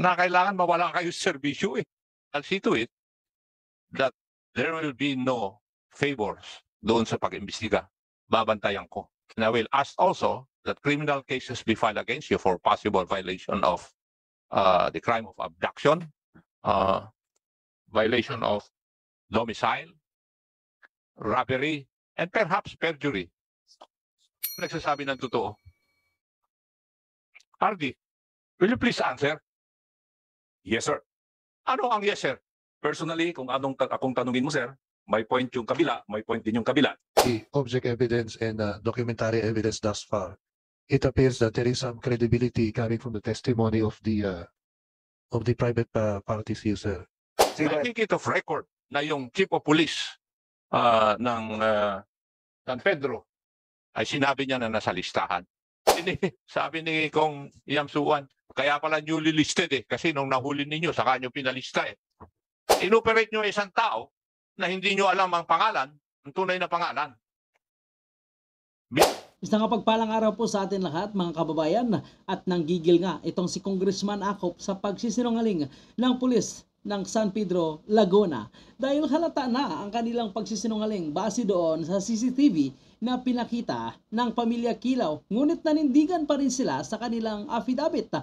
na kailangan mawala kayo sa serbisyo eh. I'll see to it that there will be no favors doon sa pag-imbestiga. Babantayan ko. And I will ask also that criminal cases be filed against you for possible violation of the crime of abduction, violation of domicile, robbery, and perhaps perjury. Nagsasabi ng totoo. Hardy, will you please answer? Yes, sir. Ano ang yes, sir? Personally, kung akong tanungin mo, sir, may point yung kabila, may point din yung kabila. The object evidence and documentary evidence thus far, it appears that there is some credibility coming from the testimony of the private parties here, sir. I think it of record na yung chief of police ng San Pedro ay sinabi niya na nasa listahan. Sabi ni Kong Yamsuan, kaya pala newly listed eh, kasi nung nahuli ninyo, saka nyo pinalista eh. Inoperate nyo isang tao na hindi nyo alam ang pangalan, ang tunay na pangalan. Isang pagpalang araw po sa atin lahat mga kababayan at nanggigil nga itong si Congressman Acop sa pagsisinungaling ng pulis ng San Pedro, Laguna dahil halata na ang kanilang pagsisinungaling base doon sa CCTV na pinakita ng pamilya Kilaw, ngunit nanindigan pa rin sila sa kanilang affidavit.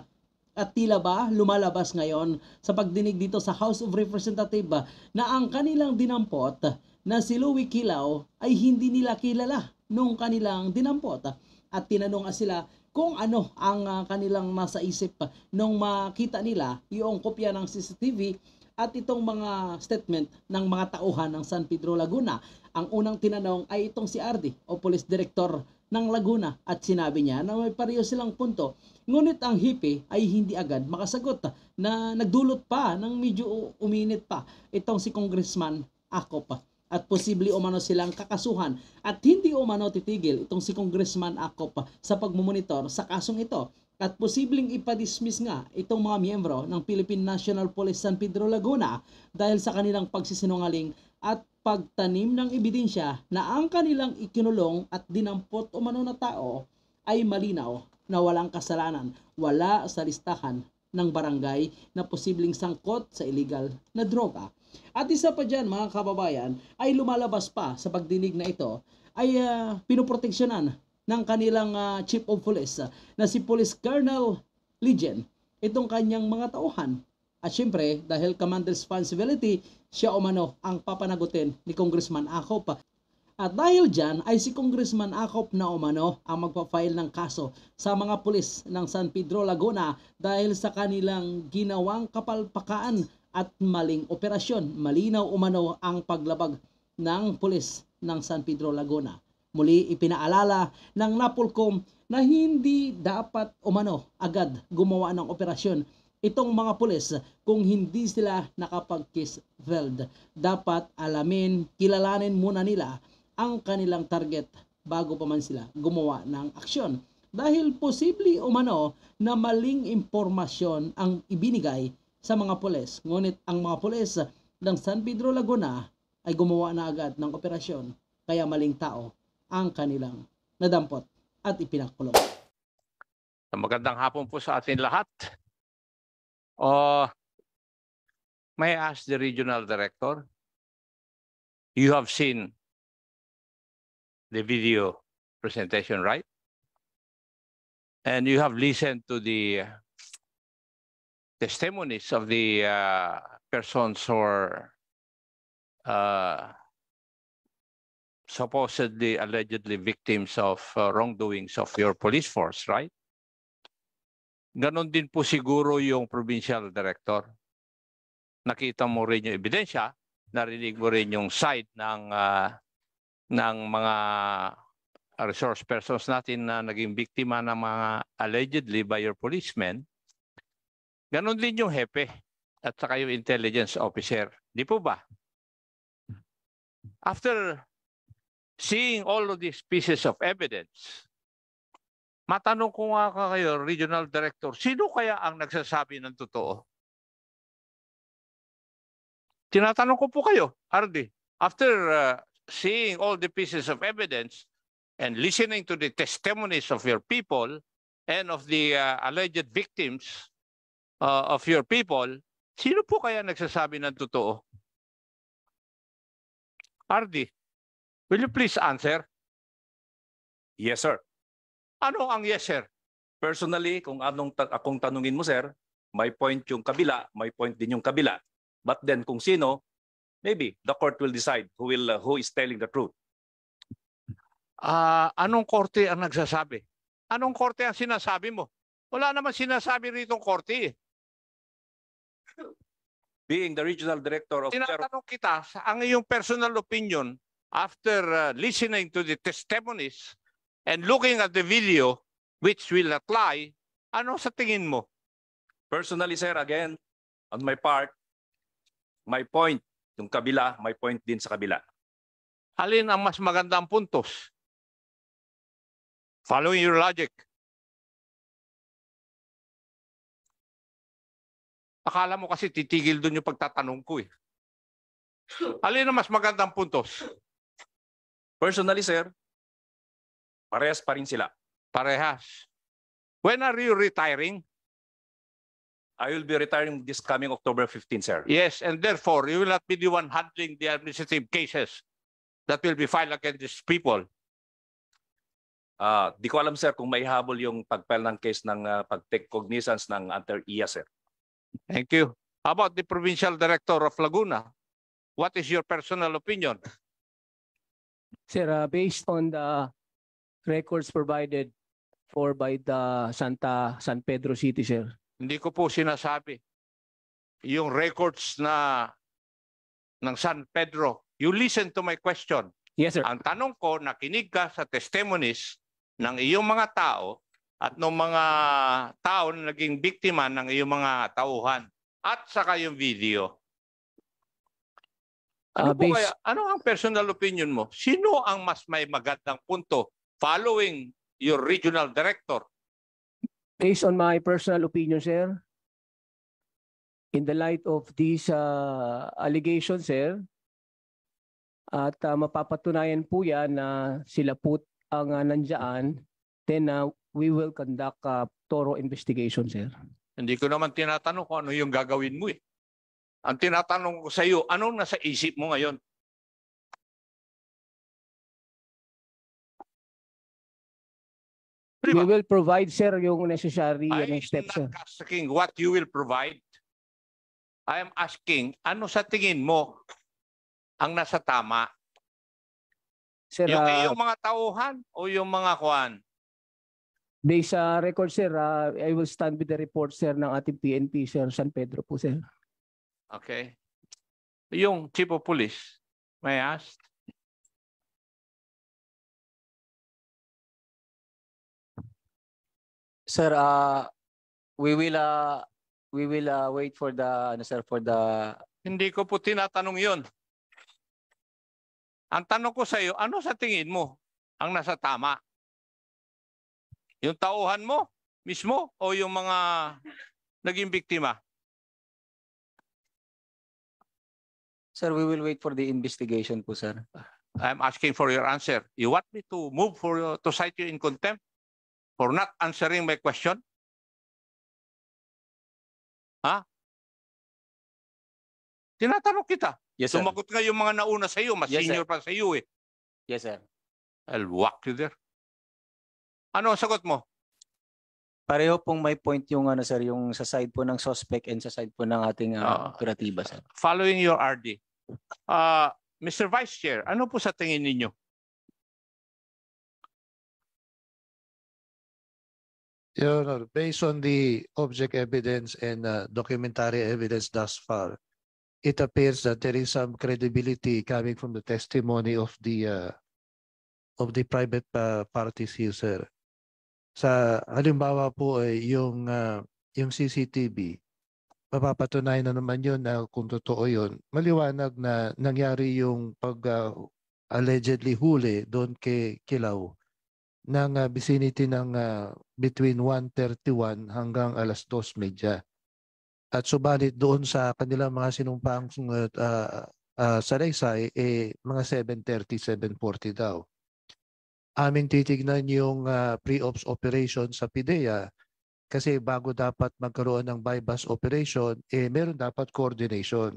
At tila ba lumalabas ngayon sa pagdinig dito sa House of Representatives na ang kanilang dinampot na si Louie Kilaw ay hindi nila kilala nung kanilang dinampot. At tinanong sila kung ano ang kanilang nasa isip nung makita nila yung kopya ng CCTV at itong mga statement ng mga tauhan ng San Pedro, Laguna. Ang unang tinanong ay itong si Ardi o Police Director ng Laguna at sinabi niya na may pareho silang punto. Ngunit ang hipi ay hindi agad makasagot na nagdulot pa ng medyo uminit pa itong si Congressman Acop. At posible umano silang kakasuhan at hindi umano titigil itong si Congressman Acop sa pagmumonitor sa kasong ito. At posibleng ipadismiss nga itong mga miyembro ng Philippine National Police San Pedro, Laguna dahil sa kanilang pagsisinungaling at pagtanim ng ebidensya na ang kanilang ikinulong at dinampot umano na tao ay malinaw na walang kasalanan, wala sa listahan ng barangay na posibleng sangkot sa illegal na droga. At isa pa dyan mga kababayan ay lumalabas pa sa pagdinig na ito ay pinoproteksyonan ng kanilang Chief of Police na si Police Colonel Legion itong kanyang mga tauhan. At syempre dahil command responsibility, siya umano ang papanagutin ni Congressman Acop. At dahil dyan ay si Congressman Acop na umano ang magpa-file ng kaso sa mga pulis ng San Pedro, Laguna dahil sa kanilang ginawang kapalpakaan at maling operasyon. Malinaw umano ang paglabag ng pulis ng San Pedro, Laguna. Muli ipinaalala ng NAPOLCOM na hindi dapat umano agad gumawa ng operasyon itong mga pulis kung hindi sila nakapag-case filed. Dapat alamin, kilalanin muna nila ang kanilang target bago pa man sila gumawa ng aksyon. Dahil posible umano na maling impormasyon ang ibinigay sa mga pulis. Ngunit ang mga pulis ng San Pedro, Laguna ay gumawa na agad ng operasyon. Kaya maling tao ang kanilang nadampot at ipinakulong. Magandang hapon po sa atin lahat. May I ask the regional director? You have seen the video presentation, right? And you have listened to the testimonies of the persons who are supposedly, allegedly victims of wrongdoings of your police force, right? Ganon din po siguro yung provincial director. Nakita mo rin yung ebidensya, narinig mo rin yung side ng mga resource persons natin na naging biktima ng mga allegedly by your policemen. Ganon din yung hepe at saka yung intelligence officer. Di po ba? After seeing all of these pieces of evidence, matanong ko nga kayo, Regional Director, sino kaya ang nagsasabi ng totoo? Tinatanong ko po kayo, Ardi, after seeing all the pieces of evidence and listening to the testimonies of your people and of the alleged victims of your people, sino po kaya nagsasabi ng totoo? RD, will you please answer? Yes, sir. Ano ang yes, sir? Personally, kung akong tanungin mo, sir, may point yung kabila, may point din yung kabila. But then kung sino, maybe the court will decide who is telling the truth. Anong korte ang nagsasabi? Anong korte ang sinasabi mo? Wala naman sinasabi rito korte. Being the regional director of Tinatanong kita, ang iyong personal opinion after listening to the testimonies and looking at the video which will not lie, ano sa tingin mo? Personally, sir, again, on my part, my point, yung kabila, my point din sa kabila. Alin ang mas magandang puntos? Following your logic. Akala mo kasi titigil doon yung pagtatanong ko eh. Alin ang mas magandang puntos? Personally, sir, parehas pa rin sila. Parehas. When are you retiring? I will be retiring this coming October 15, sir. Yes, and therefore, you will not be the one handling the administrative cases that will be filed against these people. Di ko alam, sir, kung may habol yung pag-file ng case ng pag-take cognizance ng under-IA, sir. Thank you. How about the Provincial Director of Laguna? What is your personal opinion? Sir, based on the records provided by the San Pedro City, sir. Hindi ko po sinasabi. Yung records ng San Pedro, you listen to my question. Yes, sir. Ang tanong ko, nakinig ka sa testimonies ng iyong mga tao at ng mga tao na naging biktima ng iyong mga tauhan at saka yung video. Ano ang personal opinion mo? Sino ang mas may magandang punto following your regional director? Based on my personal opinion, sir, in the light of these allegations, sir, at mapapatunayan po yan na sila po ang nandiyan, then we will conduct a thorough investigation, sir. Hindi ko naman tinatanong kung ano yung gagawin mo eh. Ang tinatanong ko sa iyo, anong nasa isip mo ngayon? We will provide, sir, yung necessary steps, sir. I am not asking what you will provide. I am asking, ano sa tingin mo ang nasa tama? Sir, Yung iyong mga tauhan o yung mga kuan? based sa record, sir, I will stand with the report, sir, ng ating PNP, sir, San Pedro po, sir. Okay. Yung Chief of Police, may I ask? Sir, we will wait for the Hindi ko po tinatanong yun. Ang tanong ko sa iyo, ano sa tingin mo ang nasa tama? Yung tauhan mo mismo o yung mga naging biktima? Sir, we will wait for the investigation po, sir. I'm asking for your answer. You want me to move to cite you in contempt for not answering my question? Ha? Tinatanong kita. Yes, sir. Sumagot nga yung mga nauna sa iyo, mas Yes, senior pa sa iyo eh. Yes, sir. I'll walk you there. Ano ang sagot mo? Pareho pong may point yung sir, yung sa side po ng suspect and sa side po ng ating operatiba, sir. Following your RD. Mr. Vice Chair, ano po sa tingin ninyo? Your Honor, based on the object evidence and documentary evidence thus far, it appears that there is some credibility coming from the testimony of the private parties here, sir. Sa halimbawa po ay yung CCTV, mapapatunayan na naman yun na kung totoo yun, maliwanag na nangyari yung pag allegedly huli doon kay Kilaw ng vicinity ng between 1:31 hanggang 2:30. At subalit doon sa kanilang mga sinumpang salaysay, mga 7:30, 7:40 daw. Aming titignan yung pre-ops operation sa PIDEA Kasi bago dapat magkaroon ng bypass operation, meron dapat coordination.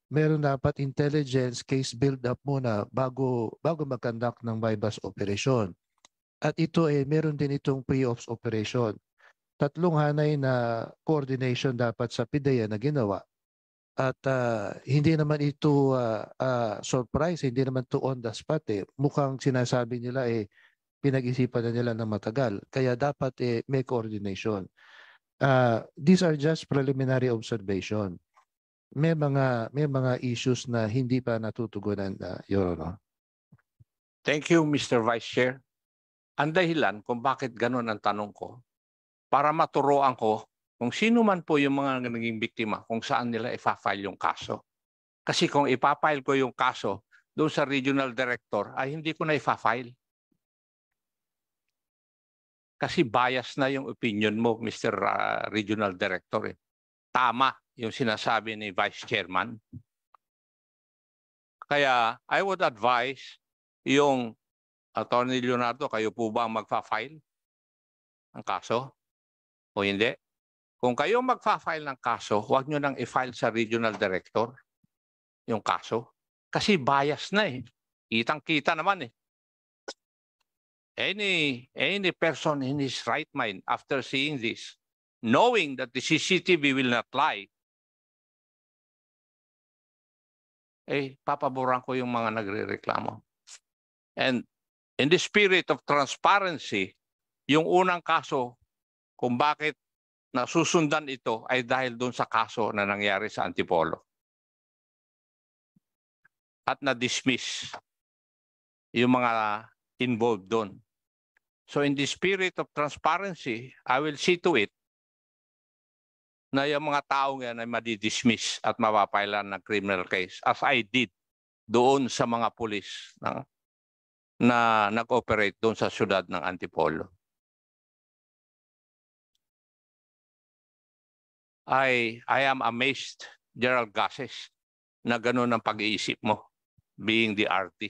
Meron dapat intelligence case build-up muna bago mag-conduct ng bypass operation. At ito meron din itong pre-ops operation. Tatlong hanay na coordination dapat sa PIDEA na ginawa. At hindi naman ito surprise, hindi naman to on the spot. Mukhang sinasabi nila pinag-isipan na nila ng matagal. Kaya dapat may coordination. These are just preliminary observation. May mga issues na hindi pa natutugunan, Your Honor. Thank you, Mr. Vice Chair. Ang dahilan kung bakit ganun ang tanong ko, para maturuan ko kung sino man po yung mga naging biktima, kung saan nila ipa-file yung kaso. Kasi kung ipa-file ko yung kaso doon sa regional director, ay hindi ko na ipa-file. Kasi bias na yung opinion mo, Mr. Regional Director. Tama yung sinasabi ni Vice Chairman. Kaya I would advise yung Attorney Leonardo, kayo po ba ang magfa-file ng kaso? O hindi? Kung kayo magfa-file ng kaso, huwag nyo nang i-file sa Regional Director yung kaso. Kasi bias na Kitang-kita naman Any person in his right mind after seeing this, knowing that the CCTV will not lie, papaboran ko yung mga nagrereklamo. And in the spirit of transparency, yung unang kaso kung bakit nasusundan ito ay dahil doon sa kaso na nangyari sa Antipolo. At na-dismiss yung mga involved doon. So in the spirit of transparency, I will see to it na yung mga taong yan ay madidismiss at mapapailan ng criminal case as I did doon sa mga pulis na nag-operate doon sa syudad ng Antipolo. I am amazed, Gerald Gases, na ganun ang pag-iisip mo, being the RT.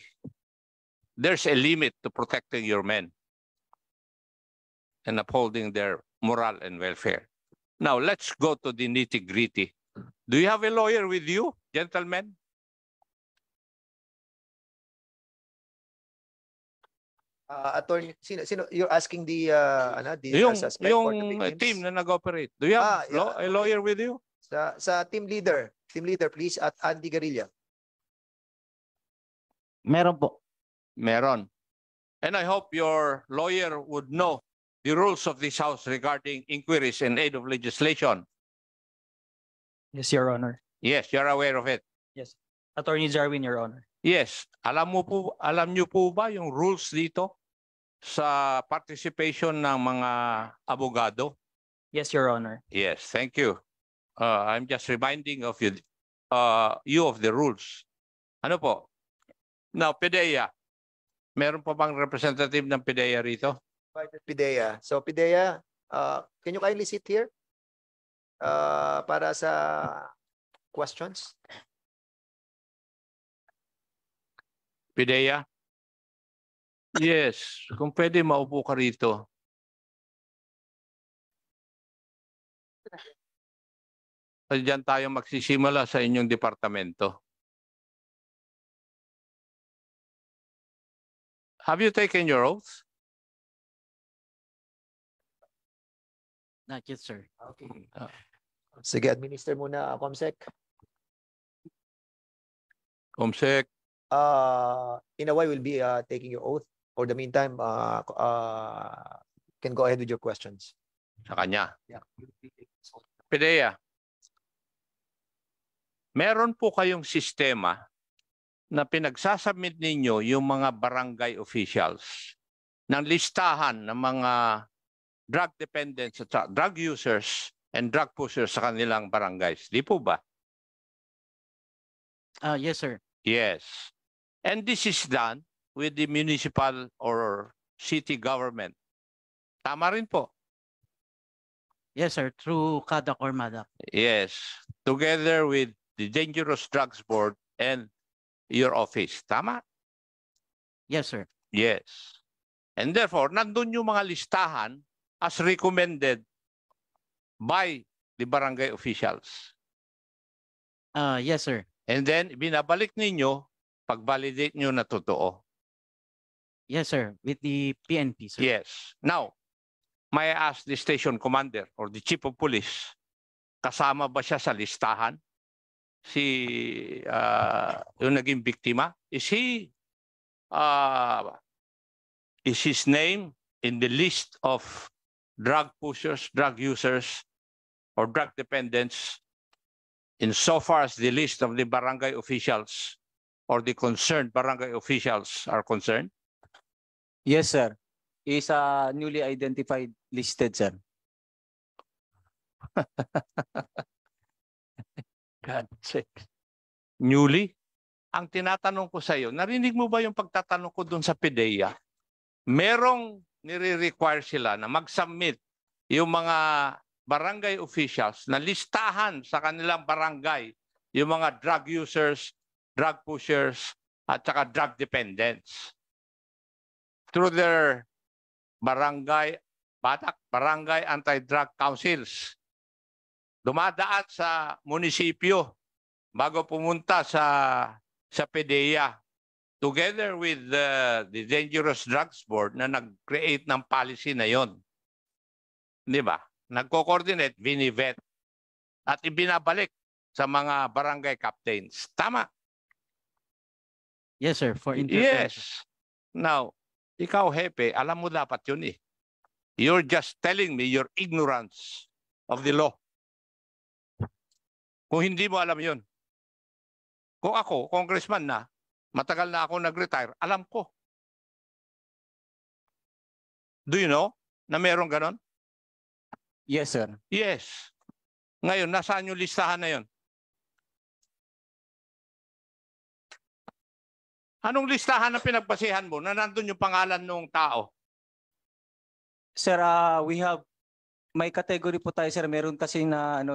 There's a limit to protecting your men and upholding their moral and welfare. Now, let's go to the nitty-gritty. Do you have a lawyer with you, gentlemen? Attorney, sino you're asking the suspect or the yung victims? team na nag-operate. Do you have a lawyer with you? Sa team leader please, at Andy Garilla. Meron po. Meron. And I hope your lawyer would know the rules of this House regarding inquiries in aid of legislation. Yes, Your Honor. Yes, you're aware of it. Yes. Attorney Jarwin, Your Honor. Yes. Alam niyo po ba yung rules dito sa participation ng mga abogado? Yes, Your Honor. Yes, thank you. I'm just reminding of you of the rules. Ano po? Now, PIDEA. Meron pa bang representative ng PIDEA rito? PIDEA. So PIDEA, can you kindly sit here para sa questions? PIDEA? Yes, kung pwede maupo ka rito. Diyan tayo magsisimula sa inyong departamento. Have you taken your oath? Not yet, sir. Okay. Sige, administer muna, Comsec. Comsec. In a while, we'll be taking your oath. For the meantime, can go ahead with your questions. Sa kanya. Yeah. PIDEA. Meron po kayong sistema na pinagsasubmit ninyo yung mga barangay officials ng listahan ng mga drug dependents at drug users and drug pushers sa kanilang barangays. Di po ba? Yes, sir. Yes. And this is done with the municipal or city government. Tama rin po. Yes, sir. Through CADAC or MADAC. Yes. Together with the Dangerous Drugs Board and your office. Tama? Yes, sir. Yes. And therefore, nandun yung mga listahan as recommended by the barangay officials. Yes, sir. And then, binabalik ninyo pag-validate nyo na totoo. Yes, sir. With the PNP, sir. Yes. Now, may I ask the station commander or the chief of police, kasama ba siya sa listahan? Yung naging biktima? Is his name in the list of drug pushers, drug users, or drug dependents insofar as the list of the barangay officials or the concerned barangay officials are concerned? Yes, sir. Is newly identified listed, sir. God sake. Newly? Ang tinatanong ko sa iyo, narinig mo ba yung pagtatanong ko doon sa PDEA? Merong nire-require sila na mag-submit yung mga barangay officials na listahan sa kanilang barangay yung mga drug users, drug pushers, at saka drug dependents. Through their barangay anti-drug councils. Dumadaan sa munisipyo bago pumunta sa PDEA together with the Dangerous Drugs Board na nag-create ng policy na yon. Di ba? Nagko-coordinate, binivet, at ibinabalik sa mga barangay captains. Tama? Yes, sir. For Yes. Now, ikaw, Hepe, alam mo dapat yun eh. You're just telling me your ignorance of the law. Kung hindi mo alam yun. Kung ako, congressman na, matagal na ako nag-retire, alam ko. Do you know na meron ganon? Yes, sir. Yes. Ngayon, nasaan yung listahan na yun? Anong listahan na pinagbasihan mo na nandun yung pangalan ng tao? Sir, we have may category po tayo, sir. Meron kasi na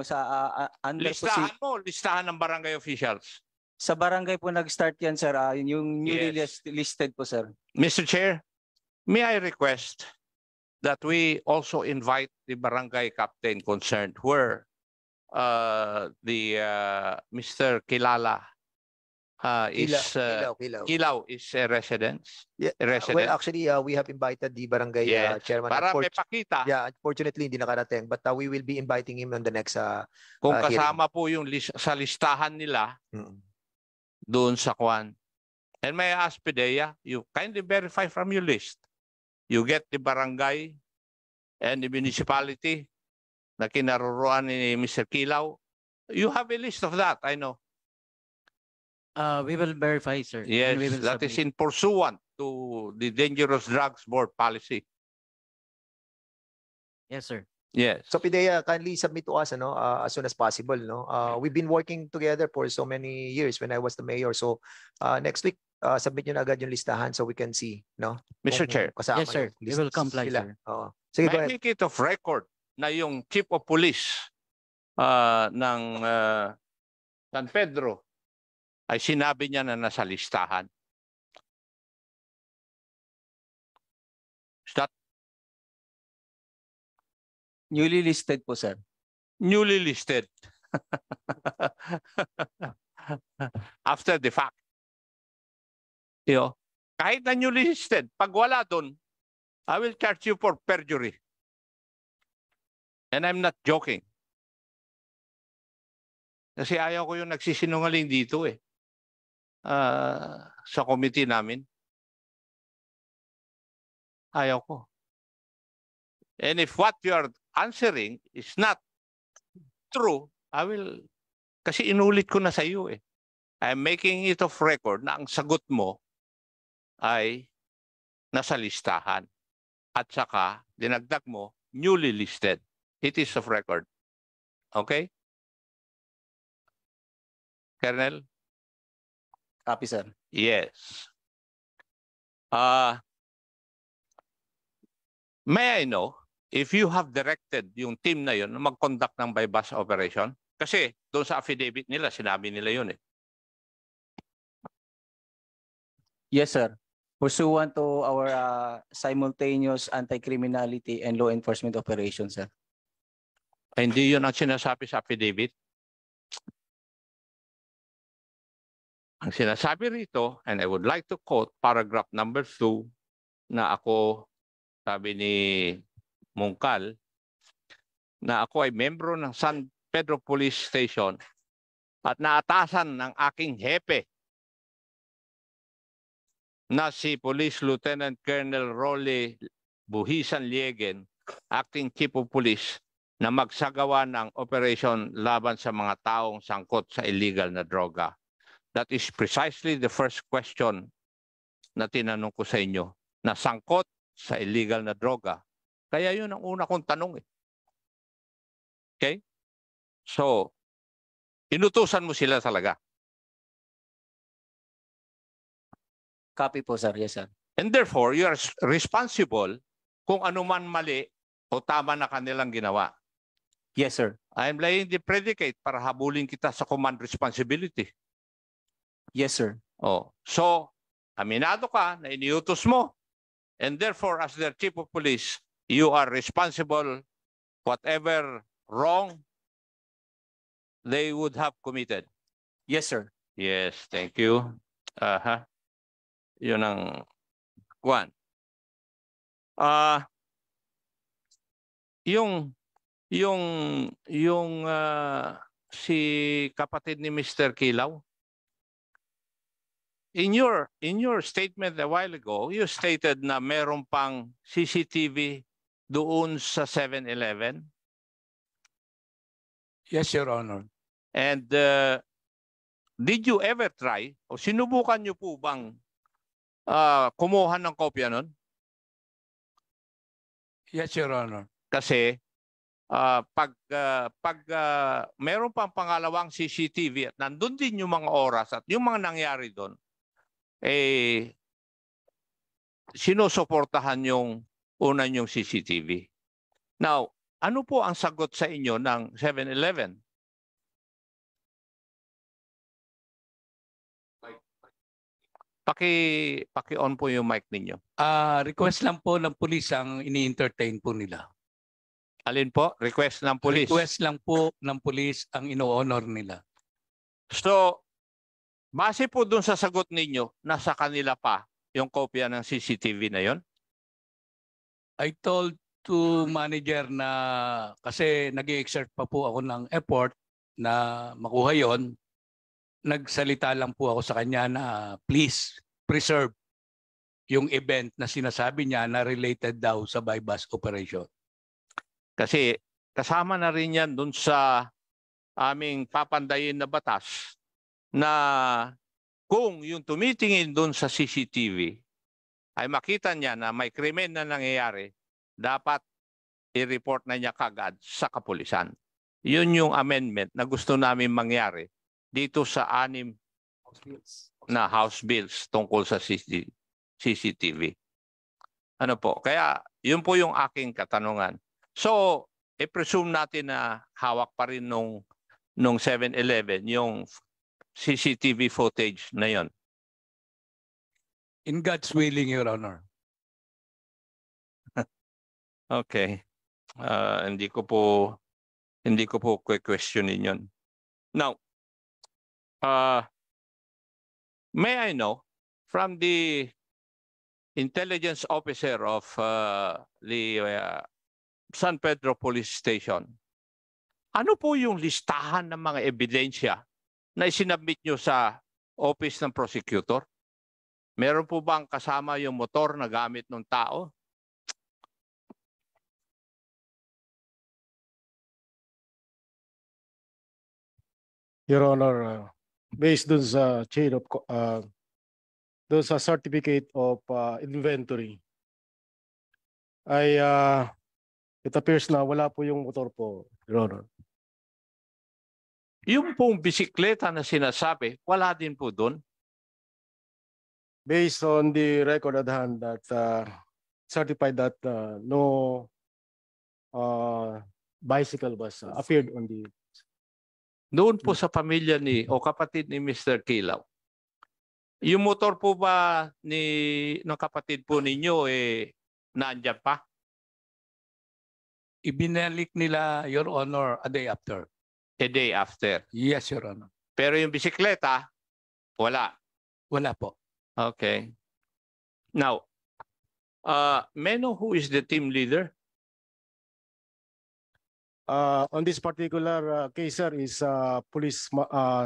under listahan mo, listahan ng barangay officials. Sa barangay po nag-start yan, sir. Yung newly listed po, sir. Mr. Chair, may I request that we also invite the barangay captain concerned where Mr. Kilala Kilaw is a resident. Yeah. Well, actually, we have invited the barangay chairman. Para may pakita. Yeah, unfortunately, hindi nakarating. But we will be inviting him on the next kung kasama po yung sa listahan nila doon sa Kwan. And may I ask PDEA, you kindly verify from your list. You get the barangay and the municipality na kinaruruan ni Mr. Kilaw. You have a list of that, I know. We will verify, sir. Yes, that is in pursuant to the Dangerous Drugs Board policy. Yes, sir. Yes. So PDEA, kindly submit to us as soon as possible. We've been working together for so many years when I was the mayor. So next week, submit nyo na agad yung listahan so we can see. Mr. Chair. Yes, sir. We will comply, sir. Sige, go may ahead. make it of record na yung chief of police ng San Pedro ay sinabi niya na nasa listahan. Is that Newly listed po, sir. newly listed? After the fact. Kahit na newly listed, pag wala doon, I will charge you for perjury. And I'm not joking. Kasi ayaw ko yung nagsisinungaling dito sa committee namin. Ayaw ko. And if what you are answering is not true, I will, kasi inulit ko na sa iyo I'm making it of record na ang sagot mo ay nasa listahan. At saka, dinagdag mo, newly listed. It is of record. Okay? Colonel? Copy, sir. Yes. May I know if you have directed yung team na yun na mag-conduct ng bypass operation? Kasi doon sa affidavit nila, sinabi nila yun Yes, sir. Pursuant to our simultaneous anti-criminality and law enforcement operations, sir. Ay, hindi yun ang sinasabi sa affidavit. Ang sinasabi rito, and I would like to quote paragraph number 2 na ako, sabi ni Mungkal, na ako ay membro ng San Pedro Police Station at naatasan ng aking hepe na si Police Lieutenant Colonel Rolly Buhisan Liegen, Acting Chief of Police, na magsagawa ng operation laban sa mga taong sangkot sa illegal na droga. That is precisely the first question na tinanong ko sa inyo, na sangkot sa illegal na droga. Kaya yun ang una kong tanong. Okay? So, inutusan mo sila talaga. Copy po, sir. Yes, sir. And therefore, you are responsible kung ano man mali o tama na kanilang ginawa. Yes, sir. I'm laying the predicate para habulin kita sa command responsibility. Yes, sir. Oh, so, aminado ka na iniutos mo. And therefore, as their chief of police, you are responsible whatever wrong they would have committed. Yes, sir. Yes, thank you. Yun ang one. Si kapatid ni Mr. Kilaw, in your statement a while ago, you stated na meron pang CCTV doon sa 7-Eleven. Yes, Your Honor. And did you ever try o sinubukan niyo po bang kumuha ng kopya nun? Yes, Your Honor. Kasi pag meron pang pangalawang CCTV at nandun din yung mga oras at yung mga nangyari doon, sinusuportahan yung una yung CCTV. Now, ano po ang sagot sa inyo ng 7-Eleven? Paki-on po yung mic ninyo. Request lang po ng pulis ang ini-entertain po nila. Alin po? Request ng pulis? Request lang po ng pulis ang ino-honor nila. So, base po dun sa sagot ninyo, nasa kanila pa yung kopya ng CCTV na yon? I told to manager na kasi nag-i-exert pa po ako ng effort na makuha yon. Nagsalita lang po ako sa kanya na please preserve yung event na sinasabi niya na related daw sa bypass operation. Kasi kasama na rin yan dun sa aming papandayin na batas na kung yung tumitingin dun sa CCTV ay makita niya na may krimen na nangyayari, dapat i-report na niya kagad sa kapulisan. Yun yung amendment na gusto namin mangyari dito sa 6 na House Bills tungkol sa CCTV. Ano po? Kaya yun po yung aking katanungan. So, i-presume natin na hawak pa rin nung 7-Eleven yung CCTV footage na yon. In God's willing, Your Honor. Okay. Hindi ko po questionin yun. Now, may I know from the intelligence officer of the San Pedro Police Station, ano po yung listahan ng mga ebidensya na isinabmit nyo sa office ng prosecutor? Meron po bang kasama yung motor na gamit ng tao? Your Honor, based dun sa chain of dun sa certificate of inventory, ay it appears na wala po yung motor po, Your Honor. Yung pong bisikleta na sinasabi, wala din po doon? Based on the record at hand that certified that no bicycle was appeared on the... Doon po sa pamilya o kapatid ni Mr. Kilaw, yung motor po ba ng kapatid po ninyo nandiyan pa? Ibinalik nila, Your Honor, a day after. A day after. Yes, Your Honor. Pero yung bisikleta, wala. Wala po. Okay. Now, may I know who is the team leader? On this particular case, sir, is Police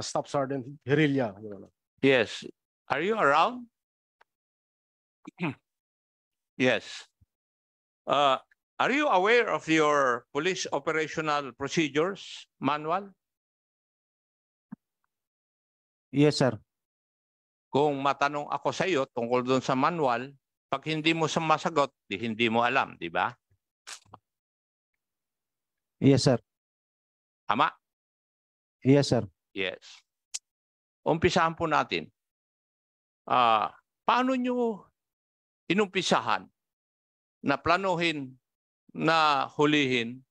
Staff Sergeant Hirilya, Your Honor. Yes. Are you around? Yes. Are you aware of your police operational procedures manual? Yes, sir. Kung matanong ako sa iyo tungkol doon sa manual, pag hindi mo masagot, hindi mo alam, di ba? Yes, sir. Tama? Yes, sir. Yes. Umpisahan po natin. Paano nyo inumpisahan na planuhin na hulihin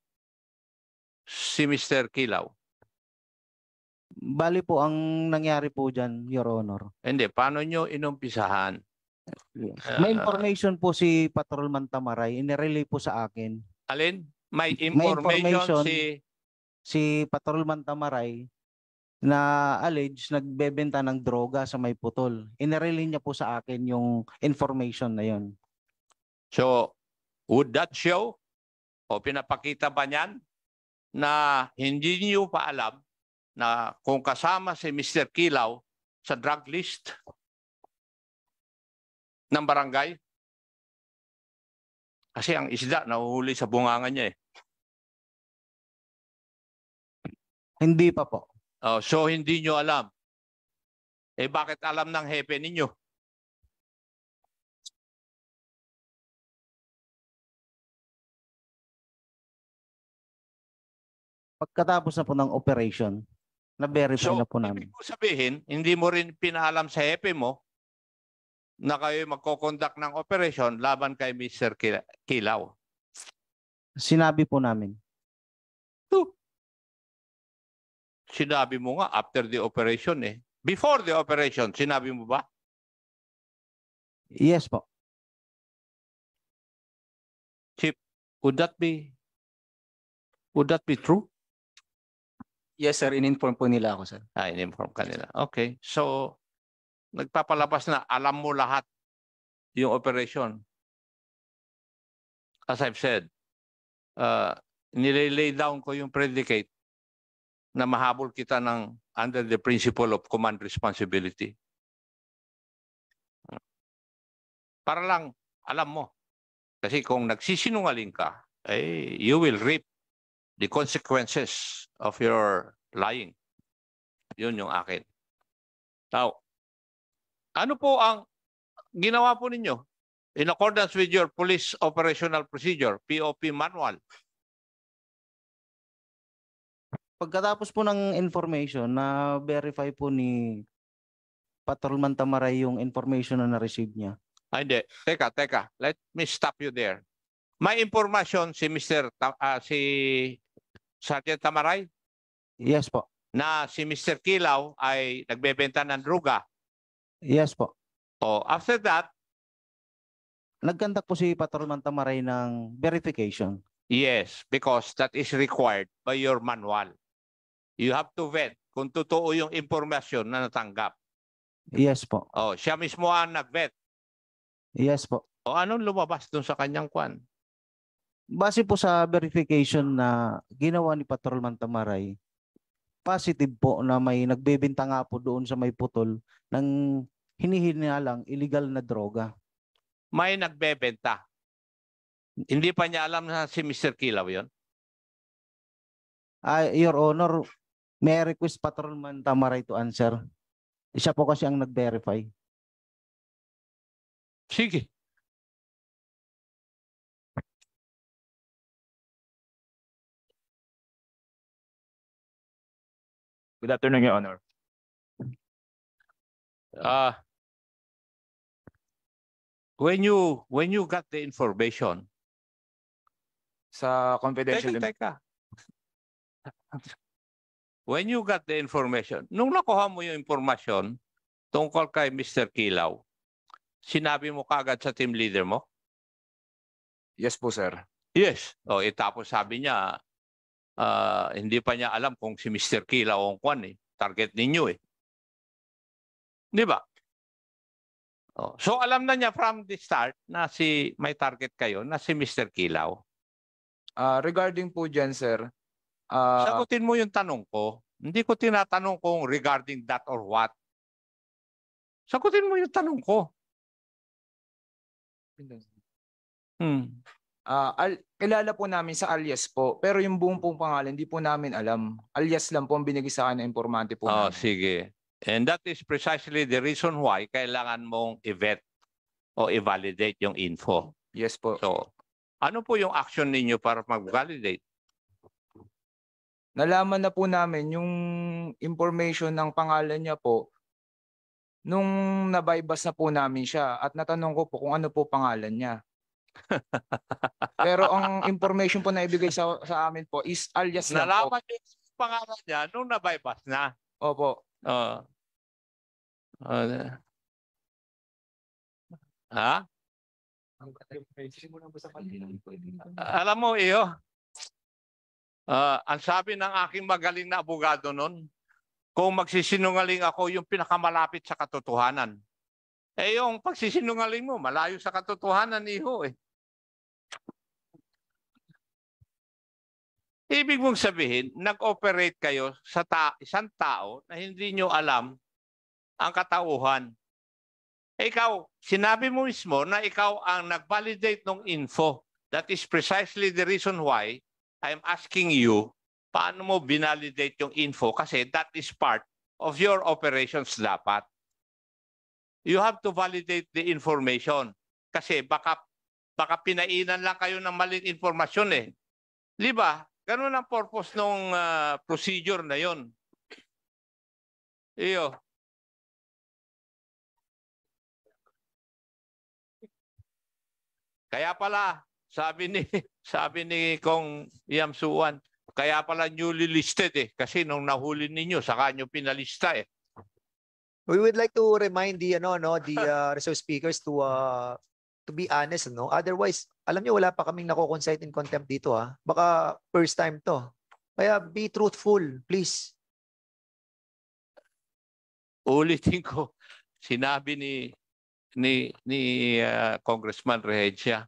si Mr. Kilaw? Bali po, ang nangyari po dyan, Your Honor. Hindi, paano nyo inumpisahan? May information po si Patrolman Tamaray, inirelay po sa akin. Alin? May information si Patrolman Tamaray na alleged nagbebenta ng droga sa May Putol. Inirelay niya po sa akin yung information na yon. So, would that show o pinapakita ba niyan na hindi niyo pa alam na kung kasama si Mr. Kilaw sa drug list ng barangay? Kasi ang isda nahuhuli sa bunganga niya eh. Hindi pa po. Oh, so hindi niyo alam. Eh bakit alam ng hepe ninyo? Pagkatapos na po ng operation, na-verify na po namin. Ibig sabihin, hindi mo rin pinaalam sa hepe mo na kayo magko-conduct ng operation laban kay Mr. Kilaw. Sinabi po namin. Sinabi mo nga after the operation eh. Before the operation, sinabi mo ba? Yes po. Chief, would that be true? Yes, sir. In-inform po nila ako, sir. In-inform ka nila. Okay. So, nagpapalabas na alam mo lahat yung operation. As I've said, nilay down ko yung predicate na mahabol kita ng under the principle of command responsibility. Para lang alam mo. Kasi kung nagsisinungaling ka, you will reap the consequences of your lying. Yun yung akin. Now, ano po ang ginawa po ninyo in accordance with your police operational procedure, POP manual? Pagkatapos po ng information, na-verify po ni Patrolman Tamaray yung information na na-receive niya. Hindi. Teka. Let me stop you there. May information si si Sergeant Tamaray? Yes po. Na si Mr. Kilaw ay nagbebenta ng droga? Yes po. After that? Nagkandak po si Patrolman Tamaray ng verification. Yes, because that is required by your manual. You have to vet kung totoo yung impormasyon na natanggap. Yes po. Siya mismo ang nag-vet. Yes po. Anong lumabas dun sa kanyang kwan? Base po sa verification na ginawa ni Patrolman Tamaray, positive po na may nagbebenta nga po doon sa May Putol ng hinihinalang illegal na droga. May nagbebenta. Hindi pa niya alam na si Mr. Kilaw yun? Your Honor, may I request Patrolman Tamaray to answer. Siya po kasi ang nag-verify. Sige. Good afternoon, Your Honor. When you got the information, Sa confidential... Teka. When you got the information, nung nakuha mo yung information tungkol kay Mr. Kilaw, sinabi mo kaagad sa team leader mo? Yes po, sir. Yes. Tapos sabi niya, hindi pa niya alam kung si Mr. Kilaw ang kwan target ninyo Di ba? So alam na niya from the start na may target kayo na si Mr. Kilaw. Regarding po dyan, sir, Sagutin mo yung tanong ko. Hindi ko tinatanong kung regarding that or what. Sagutin mo yung tanong ko. kilala po namin sa alias po, pero yung buong pong pangalan, hindi po namin alam. Alias lang po ang binigay sa akin na informante po namin. Sige. And that is precisely the reason why kailangan mong i-vet o i-validate yung info. Yes po. So, ano po yung action ninyo para mag-validate? Nalaman na po namin yung information ng pangalan niya po nung nabaybas na po namin siya at natanong ko po kung ano po pangalan niya. Pero ang information po na ibigay sa amin po is alias lang po. Nalaman niyo yung pangalan niya nung nabaybas na? Opo. Ha? Alam mo, ang sabi ng aking magaling na abogado nun, kung magsisinungaling ako, yung pinakamalapit sa katotohanan. Yung pagsisinungaling mo, malayo sa katotohanan, Ibig mong sabihin, nag-operate kayo sa isang tao na hindi nyo alam ang katauhan. Ikaw, sinabi mo mismo na ikaw ang nag-validate ng info. That is precisely the reason why I'm asking you, paano mo binalidate yung info? Kasi that is part of your operations dapat. You have to validate the information. Kasi baka pinainan lang kayo ng maling informasyon Di ba? Ganun ang purpose ng procedure na yon. Kaya pala, sabi ni Kong Yamsuan, kaya pala newly listed kasi nung nahuli ninyo saka nyo pinalista We would like to remind the resource speakers to be honest, Otherwise, alam niyo wala pa kaming nako-concite in contempt dito Baka first time to. Kaya be truthful, please. Ulitin ko, sinabi ni Congressman Rehencia,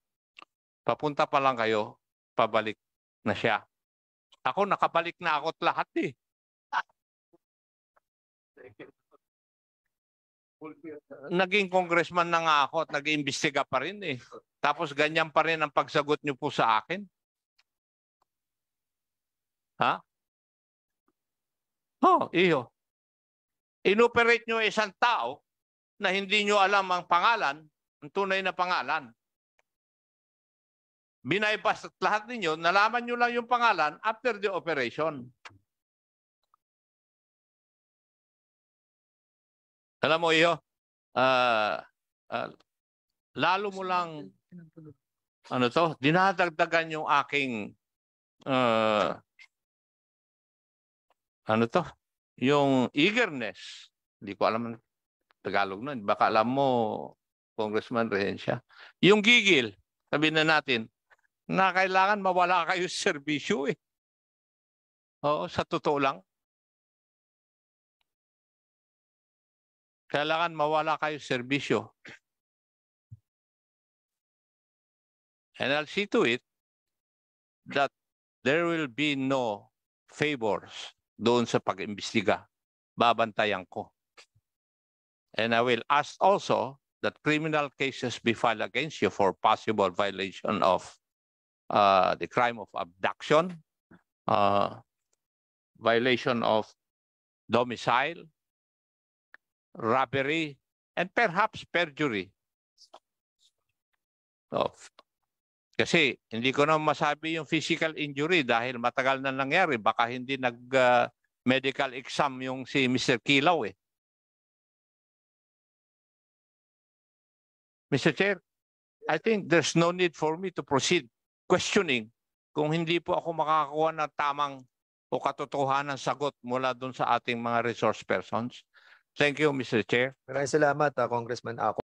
papunta pa lang kayo, pabalik na siya. Ako nakabalik na ako't lahat Naging congressman na nga ako at nag-iimbestiga pa rin Tapos ganyan pa rin ang pagsagot niyo po sa akin. Ha? Inoperate niyo isang tao na hindi nyo alam ang pangalan, ang tunay na pangalan. Binaypas lahat ninyo, nalaman nyo lang yung pangalan after the operation. Alam mo, lalo mo lang, dinadagdagan yung aking, yung eagerness. Hindi ko alam Tagalog nun. Baka alam mo, Congressman Rehencia. Yung gigil, sabihin na natin, na kailangan mawala kayo sa serbisyo Oo, sa totoo lang. Kailangan mawala kayo sa serbisyo. And I'll see to it that there will be no favors doon sa pag-imbestiga. Babantayan ko. And I will ask also that criminal cases be filed against you for possible violation of the crime of abduction, violation of domicile, robbery, and perhaps perjury. Kasi hindi ko na masabi yung physical injury dahil matagal na nangyari. Baka hindi nag-medical exam yung si Mr. Kilaw Mr. Chair, I think there's no need for me to proceed questioning kung hindi po ako makakakuha ng tamang o katotohanan sagot mula doon sa ating mga resource persons. Thank you, Mr. Chair. Maraming salamat, Congressman Ako.